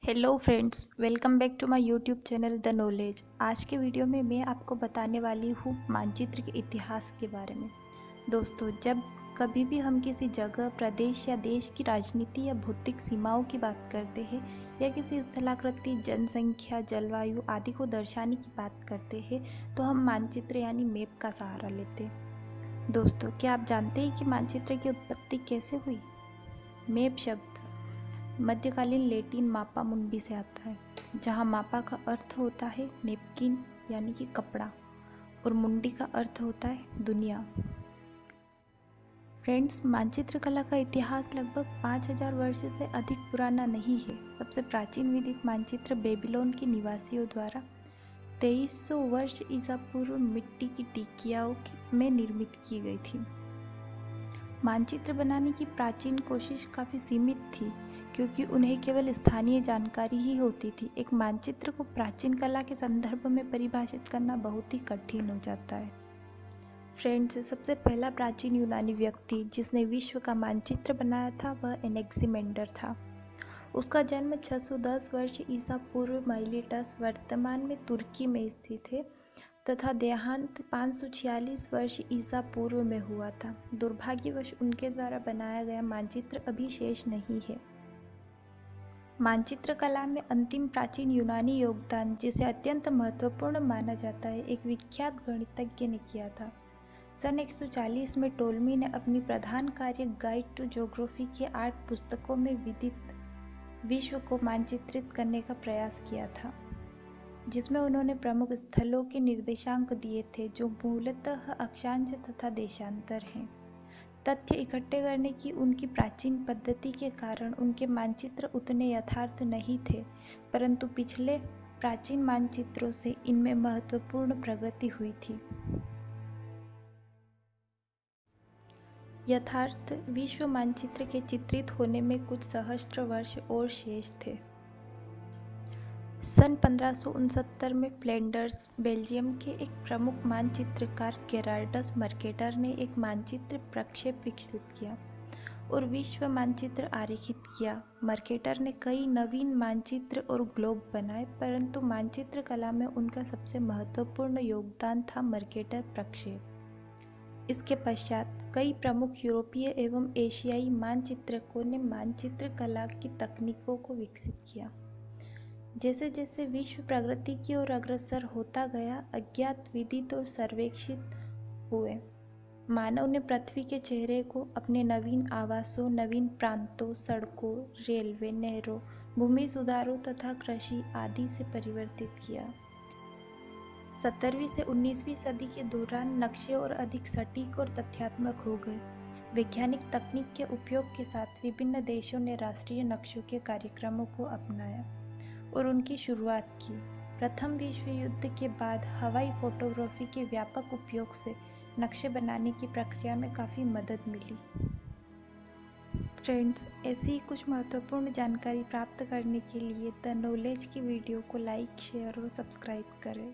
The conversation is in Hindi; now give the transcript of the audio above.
Hello friends, welcome back to my YouTube channel the knowledge. आज के वीडियो में मैं आपको बताने वाली हूँ मानचित्र के इतिहास के बारे में। दोस्तों, जब कभी भी हम किसी जगह, प्रदेश या देश की राजनीति या भौतिक सीमाओं की बात करते हैं या किसी स्थलाकृति, जनसंख्या, जलवायु आदि को दर्शाने की बात करते हैं तो हम मानचित्र यानी मैप का सहारा लेते हैं। दोस्तों, क्या आप जानते हैं कि मानचित्र की उत्पत्ति कैसे हुई? मैप शब्द मध्यकालीन लैटिन मापा मुंडी से आता है, जहाँ मापा का अर्थ होता है नेपकिन यानी कि कपड़ा और मुंडी का अर्थ होता है दुनिया। फ्रेंड्स, मानचित्र कला का इतिहास लगभग 5000 वर्ष से अधिक पुराना नहीं है। सबसे प्राचीन विदित मानचित्र बेबीलोन के निवासियों द्वारा 2300 वर्ष ईसा पूर्व मिट्टी की टिकियाओं में निर्मित की गई थी। मानचित्र बनाने की प्राचीन कोशिश काफ़ी सीमित थी क्योंकि उन्हें केवल स्थानीय जानकारी ही होती थी। एक मानचित्र को प्राचीन कला के संदर्भ में परिभाषित करना बहुत ही कठिन हो जाता है। फ्रेंड्स, सबसे पहला प्राचीन यूनानी व्यक्ति जिसने विश्व का मानचित्र बनाया था वह एनेक्सिमेंडर था। उसका जन्म 610 वर्ष ईसा पूर्व माइलेटस वर्तमान में तुर्की में स्थित है तथा देहांत 546 वर्ष ईसा पूर्व में हुआ था। दुर्भाग्यवश उनके द्वारा बनाया गया मानचित्र अभी शेष नहीं है। मानचित्र कला में अंतिम प्राचीन यूनानी योगदान, जिसे अत्यंत महत्वपूर्ण माना जाता है, एक विख्यात गणितज्ञ ने किया था। सन 140 में टोल्मी ने अपनी प्रधान कार्य गाइड टू ज्योग्राफी के 8 पुस्तकों में विदित विश्व को मानचित्रित करने का प्रयास किया था, जिसमें उन्होंने प्रमुख स्थलों के निर्देशांक दिए थे जो मूलतः अक्षांश तथा देशांतर हैं। तथ्य इकट्ठे करने की उनकी प्राचीन पद्धति के कारण उनके मानचित्र उतने यथार्थ नहीं थे, परंतु पिछले प्राचीन मानचित्रों से इनमें महत्वपूर्ण प्रगति हुई थी। यथार्थ विश्व मानचित्र के चित्रित होने में कुछ सहस्त्र वर्ष और शेष थे। सन 1569 में फ्लैंडर्स, बेल्जियम के एक प्रमुख मानचित्रकार गेरार्डस मर्केटर ने एक मानचित्र प्रक्षेप विकसित किया और विश्व मानचित्र आरेखित किया। मर्केटर ने कई नवीन मानचित्र और ग्लोब बनाए, परंतु मानचित्र कला में उनका सबसे महत्वपूर्ण योगदान था मर्केटर प्रक्षेप। इसके पश्चात कई प्रमुख यूरोपीय एवं एशियाई मानचित्रकों ने मानचित्र कला की तकनीकों को विकसित किया। जैसे जैसे विश्व प्रगति की ओर अग्रसर होता गया, अज्ञात, विदित और सर्वेक्षित हुए। मानव ने पृथ्वी के चेहरे को अपने नवीन आवासों, नवीन प्रांतों, सड़कों, रेलवे, नहरों, भूमि सुधारों तथा कृषि आदि से परिवर्तित किया। 17वीं से 19वीं सदी के दौरान नक्शे और अधिक सटीक और तथ्यात्मक हो गए। वैज्ञानिक तकनीक के उपयोग के साथ विभिन्न देशों ने राष्ट्रीय नक्शों के कार्यक्रमों को अपनाया और उनकी शुरुआत की। प्रथम विश्व युद्ध के बाद हवाई फोटोग्राफी के व्यापक उपयोग से नक्शे बनाने की प्रक्रिया में काफ़ी मदद मिली। फ्रेंड्स, ऐसी ही कुछ महत्वपूर्ण जानकारी प्राप्त करने के लिए द नॉलेज की वीडियो को लाइक, शेयर और सब्सक्राइब करें।